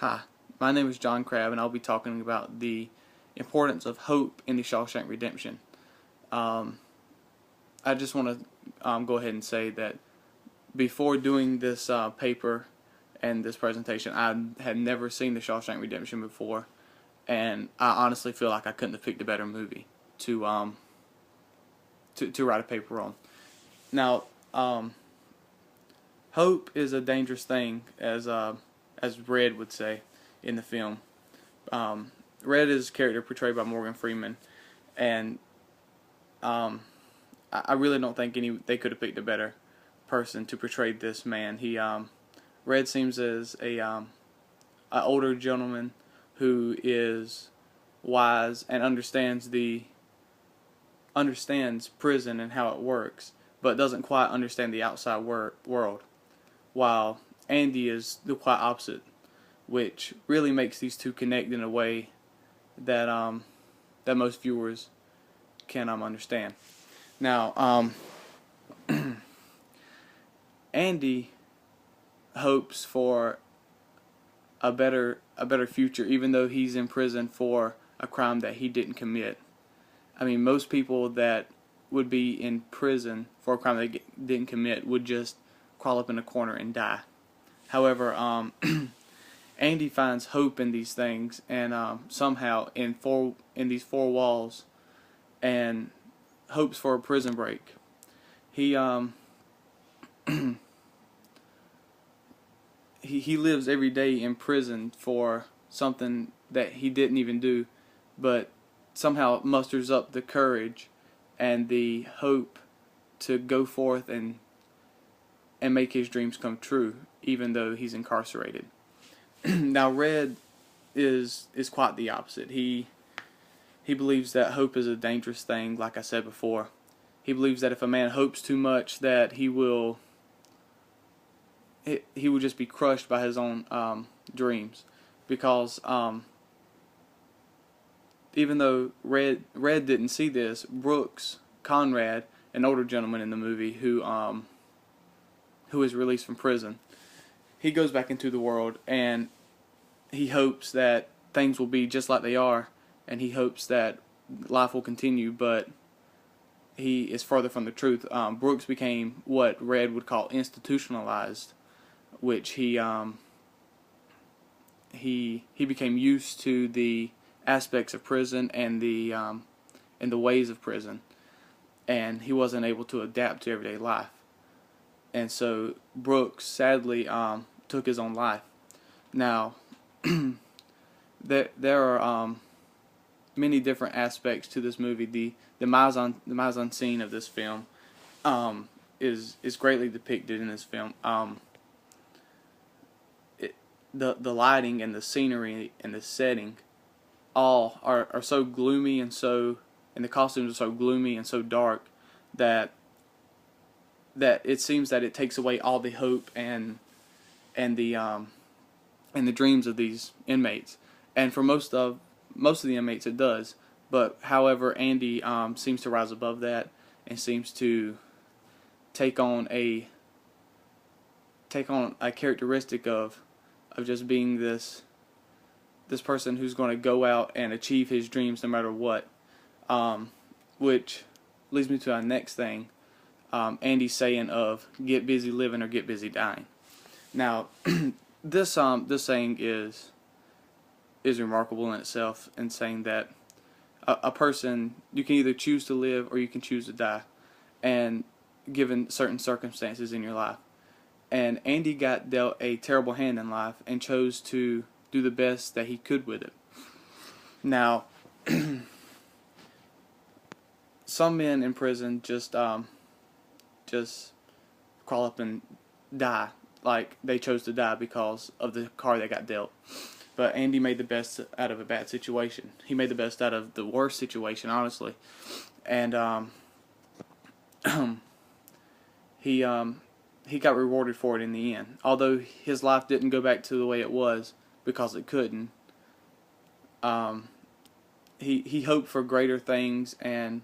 Hi, my name is John Crabb, and I'll be talking about the importance of hope in the Shawshank Redemption. Um, I just want to go ahead and say that before doing this paper and this presentation, I had never seen the Shawshank Redemption before, and I honestly feel like I couldn't have picked a better movie to write a paper on. Now, hope is a dangerous thing, as Red would say in the film. Red is a character portrayed by Morgan Freeman, and I really don't think they could have picked a better person to portray this man. Red seems as a older gentleman who is wise and understands prison and how it works, but doesn't quite understand the outside world. While Andy is the quite opposite, which really makes these two connect in a way that that most viewers can understand. Now, Andy hopes for a better future, even though he's in prison for a crime that he didn't commit. I mean, most people that would be in prison for a crime they didn't commit would just crawl up in a corner and die. However, Andy finds hope in these things, and somehow in these four walls, and hopes for a prison break. He he lives every day in prison for something that he didn't even do, but somehow musters up the courage and the hope to go forth and make his dreams come true, even though he's incarcerated. Now, Red is quite the opposite. He believes that hope is a dangerous thing, like I said before. He believes that if a man hopes too much, that he will just be crushed by his own dreams. Because even though Red didn't see this, Brooks Conrad, an older gentleman in the movie who is released from prison, he goes back into the world, and he hopes that things will be just like they are, and he hopes that life will continue, but he is further from the truth. Brooks became what Red would call institutionalized, which he became used to the aspects of prison and the ways of prison, and he wasn't able to adapt to everyday life. And so Brooks sadly took his own life. Now, there are many different aspects to this movie. The mise en scene of this film is greatly depicted in this film. The lighting and the scenery and the setting all are so gloomy, and the costumes are so gloomy and so dark that it seems that it takes away all the hope and the dreams of these inmates. And for most of the inmates it does. But however, Andy seems to rise above that and seems to take on a characteristic of just being this person who's going to go out and achieve his dreams no matter what. Which leads me to our next thing. Andy's saying of "get busy living or get busy dying." Now, this saying is remarkable in itself, in saying that a person, you can either choose to live or you can choose to die, and given certain circumstances in your life. And Andy got dealt a terrible hand in life and chose to do the best that he could with it. Now, some men in prison just crawl up and die, like they chose to die because of the card they got dealt. But Andy made the best out of a bad situation. He made the best out of the worst situation, honestly. And he got rewarded for it in the end. Although his life didn't go back to the way it was, because it couldn't. He hoped for greater things, and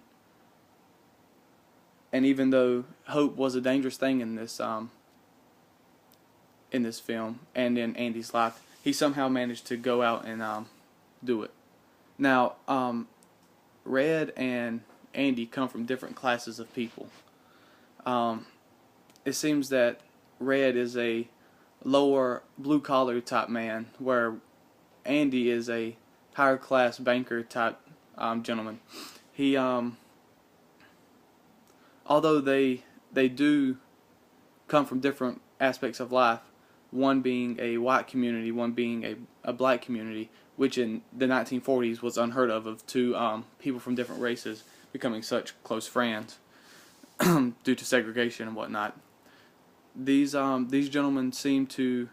even though hope was a dangerous thing in this film and in Andy's life, he somehow managed to go out and do it. Now, Red and Andy come from different classes of people. It seems that Red is a lower blue collar type man, where Andy is a higher class banker type gentleman. He although they do come from different aspects of life, one being a white community, one being a black community, which in the 1940s was unheard of two people from different races becoming such close friends due to segregation and whatnot. These gentlemen seem to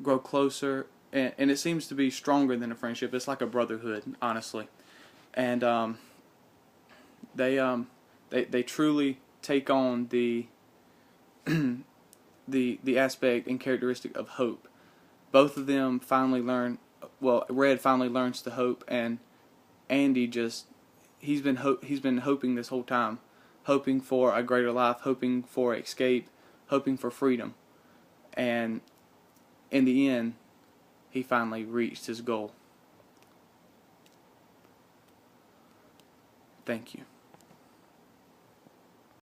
grow closer, and it seems to be stronger than a friendship. It's like a brotherhood, honestly, and they truly take on the the aspect and characteristic of hope. Both of them finally learn. Well, Red finally learns to hope, and Andy he's been hoping this whole time, hoping for a greater life, hoping for escape, hoping for freedom, and in the end, he finally reached his goal. Thank you.